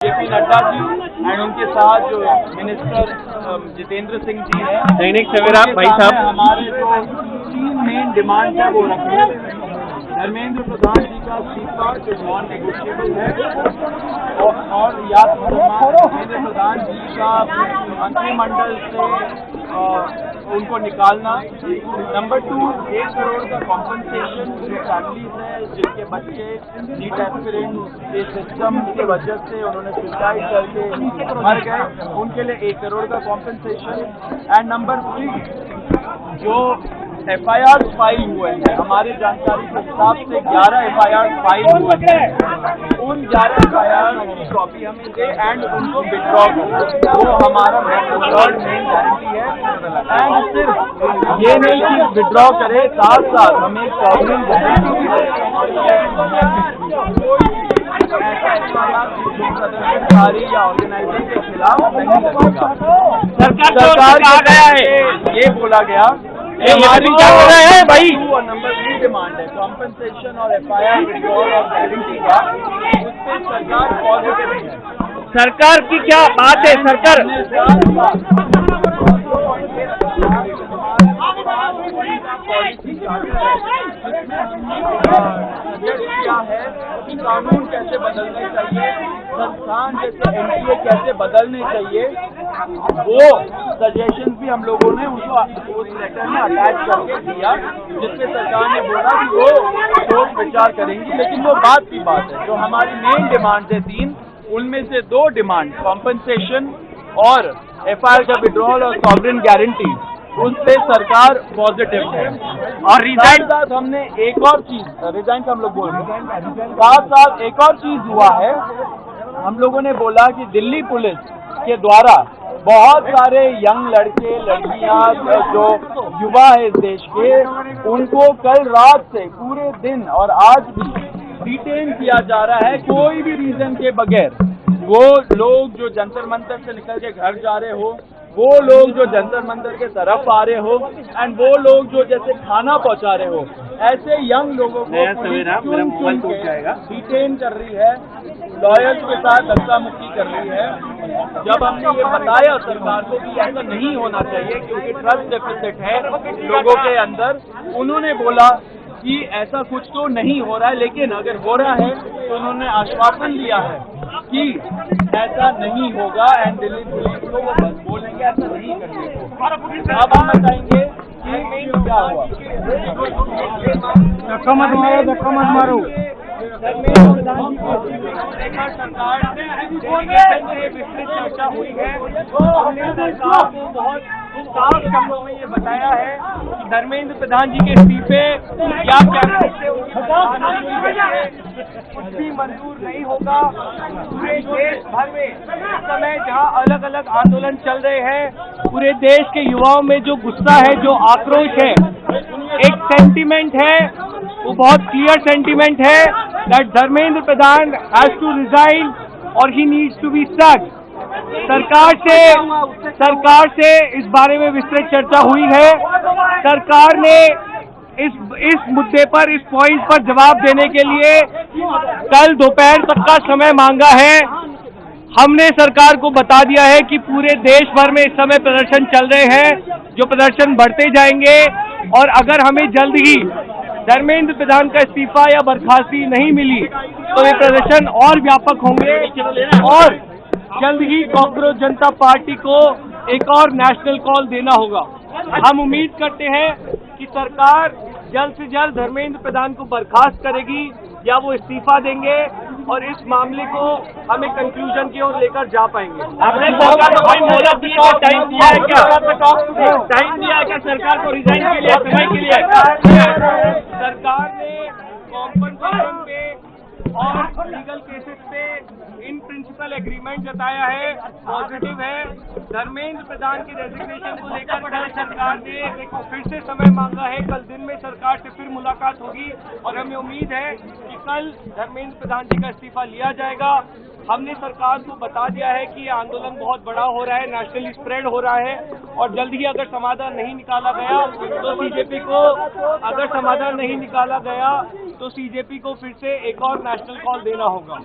JP Nadda ji and उनके साथ जो मिनिस्टर जितेंद्र सिंह जी हैं, दैनिक सवेरा भाई साहब, हमारे जो 3 मेन डिमांड है वो रखे। धर्मेंद्र प्रधान जी का इस्तीफा जो नॉन नेगोशिएबल है और या धर्मेंद्र प्रधान जी का मंत्रिमंडल से उनको निकालना। नंबर 2, 1 करोड़ का कॉम्पनसेशन जो फैमिलीज है जिनके बच्चे नीट एस्पिरेंट के सिस्टम की वजह से उन्होंने सुसाइड करके मर गए, उनके लिए 1 करोड़ का कॉम्पनसेशन। एंड नंबर 3, जो FIR फाइल हुए हैं, हमारे जानकारी के हिसाब से 11 FIR फाइल हुए हैं, उन 11 FIR की कॉपी हमें दे एंड उनको विड्रॉ करें। वो हमारा मेन गारंटी है। एंड सिर्फ ये नहीं कि विड्रॉ करे, साथ साथ हमें सॉवरेन गारंटी भी दे। प्रदर्शनकारी या ऑर्गेनाइजर के खिलाफ नहीं लगेगा। सरकार आ गया है, ये बोला गया हमारी क्या हो रहा है भाई। और नंबर 3 डिमांड है कॉम्पनसेशन और FIR विड्रॉल और गारंटी का, उस पर सरकार पॉजिटिव है। सरकार की क्या बात है। सरकार किया है कि कानून कैसे बदलने चाहिए, संस्थान जैसे NTA कैसे बदलने चाहिए, वो सजेशन भी हम लोगों ने उनको उस लेटर में अटैच करके दिया, जिसपे सरकार ने बोला कि वो सोच विचार करेंगी। लेकिन वो बात की बात है, जो हमारी मेन डिमांड है 3, उनमें से 2 डिमांड कॉम्पनसेशन और FIR का विड्रॉल और सॉवरेन गारंटी, उससे सरकार पॉजिटिव है। और रिजाइन साथ हमने एक और चीज, रिजाइन का हम लोग बोल रहे हैं, साथ एक और चीज हुआ है। हम लोगों ने बोला कि दिल्ली पुलिस के द्वारा बहुत सारे यंग लड़के लड़कियां जो युवा है इस देश के, उनको कल रात से पूरे दिन और आज भी डिटेन किया जा रहा है कोई भी रीजन के बगैर। वो लोग जो जंतर मंतर से निकल के घर जा रहे हो, वो लोग जो जंतर मंतर के तरफ आ रहे हो, एंड वो लोग जो जैसे खाना पहुंचा रहे हो, ऐसे यंग लोगों को डिटेन कर रही है, लॉयर्स के साथ धक्का मुक्की कर रही है। जब हमने ये बताया सरकार को कि ऐसा नहीं होना चाहिए क्योंकि ट्रस्ट डेफिसिट है लोगों के अंदर, उन्होंने बोला कि ऐसा कुछ तो नहीं हो रहा है, लेकिन अगर हो रहा है तो उन्होंने आश्वासन दिया है कि ऐसा नहीं होगा एंड दिल्ली पुलिस को वो बस बोलेंगे ऐसा नहीं करने को। अब हम बताएंगे कि क्या हुआ। धक्का मत मारो। सरकार से विस्तृत चर्चा हुई है। हमने सरकार को बहुत साफ शब्दों में ये बताया है कि धर्मेंद्र प्रधान जी के इस्तीफे या कुछ भी मंजूर नहीं होगा। पूरे देश भर में इस समय जहाँ अलग अलग आंदोलन चल रहे हैं, पूरे देश के युवाओं में जो गुस्सा है, जो आक्रोश है, एक सेंटीमेंट है, वो बहुत क्लियर सेंटीमेंट है that Dharmendra Pradhan has to resign और he needs to be sacked. सरकार से इस बारे में विस्तृत चर्चा हुई है। सरकार ने इस मुद्दे पर, इस पॉइंट पर जवाब देने के लिए कल दोपहर तक का समय मांगा है। हमने सरकार को बता दिया है कि पूरे देश भर में इस समय प्रदर्शन चल रहे हैं, जो प्रदर्शन बढ़ते जाएंगे और अगर हमें जल्द ही धर्मेंद्र प्रधान का इस्तीफा या बर्खास्ती नहीं मिली तो ये प्रदर्शन और व्यापक होंगे और जल्द ही कांग्रेस जनता पार्टी को एक और नेशनल कॉल देना होगा। हम उम्मीद करते हैं कि सरकार जल्द से जल्द धर्मेंद्र प्रधान को बर्खास्त करेगी या वो इस्तीफा देंगे और इस मामले को हमें कंक्लूजन की ओर लेकर जा पाएंगे। आपने सरकार को कोई मोहलत दिया है, टाइम दिया है क्या? टाइम दिया है क्या सरकार को रिजाइन के लिए, समय के लिए? सरकार ने कॉम्पनसेशन पे और लीगल केसेस पे इन प्रिंसिपल एग्रीमेंट जताया है, पॉजिटिव है। धर्मेंद्र प्रधान की रेजिग्नेशन को लेकर कल सरकार ने फिर से समय मांगा है। कल दिन में सरकार से फिर मुलाकात होगी और हमें उम्मीद है कि कल धर्मेंद्र प्रधान जी का इस्तीफा लिया जाएगा। हमने सरकार को बता दिया है कि ये आंदोलन बहुत बड़ा हो रहा है, नेशनली स्प्रेड हो रहा है और जल्द ही अगर समाधान नहीं निकाला गया तो सीजेपी को फिर से एक और नेशनल कॉल देना होगा।